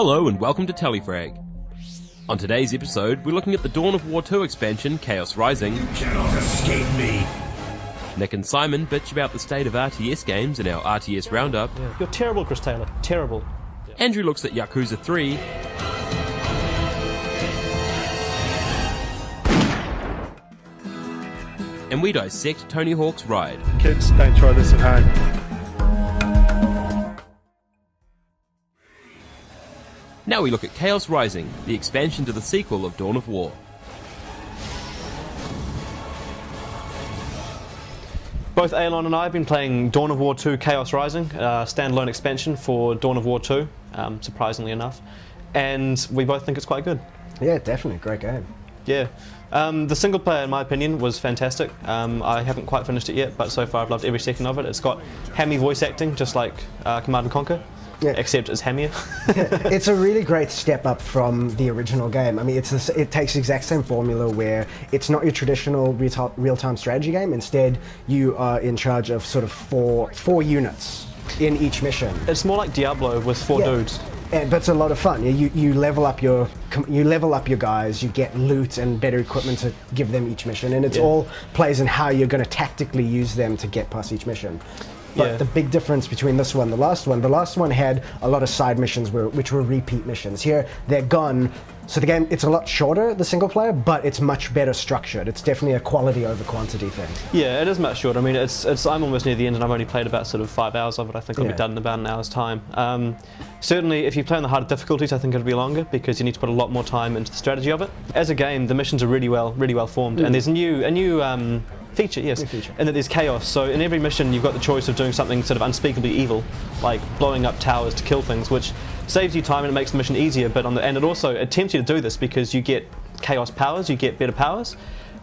Hello and welcome to Telefrag. On today's episode, we're looking at the Dawn of War 2 expansion, Chaos Rising. You cannot escape me! Nick and Simon bitch about the state of RTS games in our RTS Roundup. Yeah. You're terrible, Chris Taylor. Terrible. Andrew looks at Yakuza 3. And we dissect Tony Hawk's Ride. Kids, don't try this at home. Now we look at Chaos Rising, the expansion to the sequel of Dawn of War. Both Aelon and I have been playing Dawn of War 2 Chaos Rising, standalone expansion for Dawn of War 2, surprisingly enough. And we both think it's quite good. Yeah, definitely. Great game. Yeah. The single player, in my opinion, was fantastic. I haven't quite finished it yet, but so far I've loved every second of it. It's got hammy voice acting, just like Command & Conquer. Yeah. Except it's hammier. Yeah. It's a really great step up from the original game. I mean, it takes the exact same formula where it's not your traditional real-time strategy game. Instead, you are in charge of sort of four units in each mission. It's more like Diablo with four dudes. But it's a lot of fun. You level up your guys. You get loot and better equipment to give them each mission, and it's all plays in how you're going to tactically use them to get past each mission. But the big difference between this one and the last one had a lot of side missions which were repeat missions. Here, they're gone. So the game, it's a lot shorter, the single player, but it's much better structured. It's definitely a quality over quantity thing. Yeah, it is much shorter. I mean, I'm almost near the end and I've only played about sort of 5 hours of it. I think I'll be done in about an hour's time. Certainly, if you play on the harder difficulties, I think it'll be longer because you need to put a lot more time into the strategy of it. As a game, the missions are really well formed, and there's a new feature, and that there's chaos. So in every mission, you've got the choice of doing something sort of unspeakably evil, like blowing up towers to kill things, which saves you time and it makes the mission easier. But and it also attempts you to do this because you get chaos powers, you get better powers,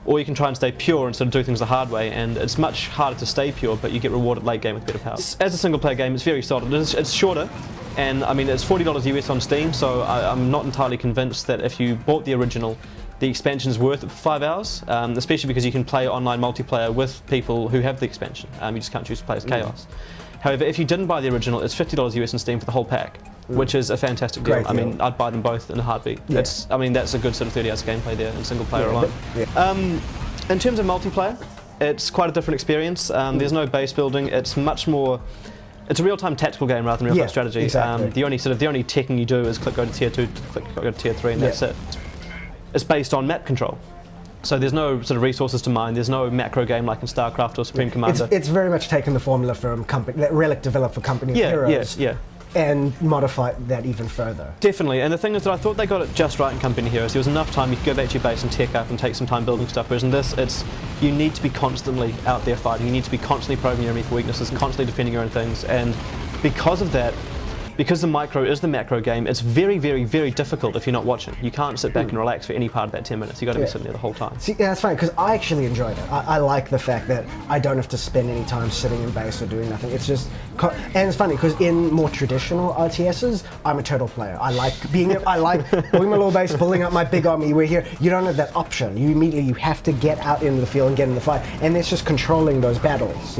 or you can try and stay pure and sort of do things the hard way. And it's much harder to stay pure, but you get rewarded late game with better powers. As a single player game, it's very solid. It's shorter. And I mean, it's $40 US on Steam, so I'm not entirely convinced that if you bought the original, the expansion is worth it for 5 hours, especially because you can play online multiplayer with people who have the expansion. You just can't choose to play as Chaos. However, if you didn't buy the original, it's $50 US on Steam for the whole pack, which is a fantastic deal. I mean, I'd buy them both in a heartbeat. Yeah. I mean, that's a good sort of 30 hours of gameplay there in single player alone. In terms of multiplayer, it's quite a different experience. There's no base building. It's much more. It's a real-time tactical game rather than real-time strategy. Exactly. The only teching you do is click go to tier 2, click go to tier 3, and that's it. It's based on map control, so there's no sort of resources to mine. There's no macro game like in StarCraft or Supreme Commander. It's very much taken the formula from company that Relic developed for Company of Heroes. And modified that even further. Definitely, and the thing is that I thought they got it just right in Company of Heroes. There was enough time you could go back to your base and tech up and take some time building stuff, whereas in this, you need to be constantly out there fighting, you need to be constantly probing your enemy for weaknesses, constantly defending your own things, and because of that, because the micro is the macro game, it's very difficult if you're not watching. You can't sit back and relax for any part of that 10 minutes. You've got to be sitting there the whole time. See, that's fine, because I actually enjoyed it. I like the fact that I don't have to spend any time sitting in base or doing nothing. It's just, and it's funny, because in more traditional RTSs, I'm a turtle player. I like building my little base, pulling up my big army. We're here, you don't have that option. You have to get out into the field and get in the fight. And it's just controlling those battles.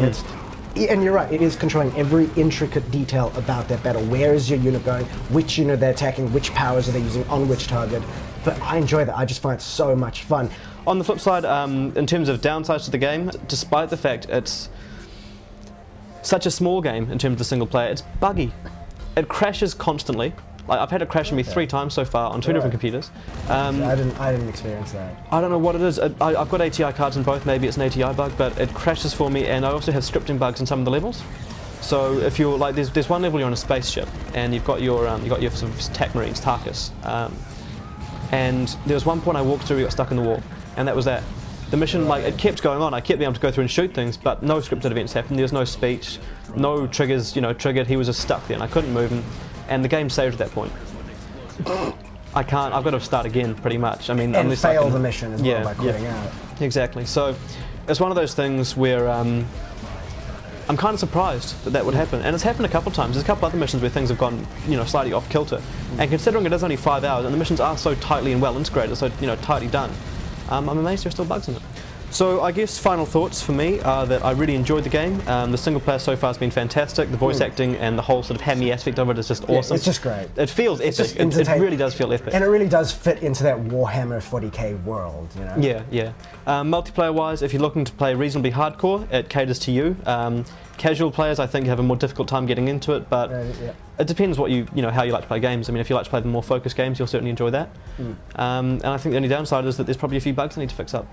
And you're right, it is controlling every intricate detail about that battle. Where is your unit going? Which unit they're attacking? Which powers are they using on which target? But I enjoy that. I just find it so much fun. On the flip side, in terms of downsides to the game, despite the fact it's such a small game in terms of the single player, it's buggy. It crashes constantly. Like, I've had it crash on me 3 times so far on 2 different computers. I didn't experience that. I don't know what it is. I've got ATI cards in both. Maybe it's an ATI bug, but it crashes for me. And I also have scripting bugs in some of the levels. So if you're like, there's one level you're on a spaceship, and you've got your sort of TAC Marines, Tarkus. And there was one point I walked through, we got stuck in the wall, and that was that. The mission, like, it kept going on. I kept being able to go through and shoot things, but no scripted events happened. There was no speech, no triggers, triggered. He was just stuck there, and I couldn't move him. And the game saved at that point. I've got to start again, pretty much. I mean, and fail the mission as well by quitting out. Exactly. So it's one of those things where I'm kind of surprised that would happen, and it's happened a couple of times. There's a couple other missions where things have gone, slightly off kilter. And considering it is only 5 hours, and the missions are so tightly and well integrated, so tightly done, I'm amazed there are still bugs in it. So I guess final thoughts for me are that I really enjoyed the game. The single player so far has been fantastic. The voice acting and the whole sort of hammy aspect of it is just awesome. It's just great. It feels epic. It really does feel epic. And it really does fit into that Warhammer 40k world, you know? Yeah, yeah. Multiplayer wise, if you're looking to play reasonably hardcore, it caters to you. Casual players, I think, have a more difficult time getting into it, but it depends what you know how you like to play games. I mean, if you like to play the more focused games, you'll certainly enjoy that. And I think the only downside is that there's probably a few bugs I need to fix up.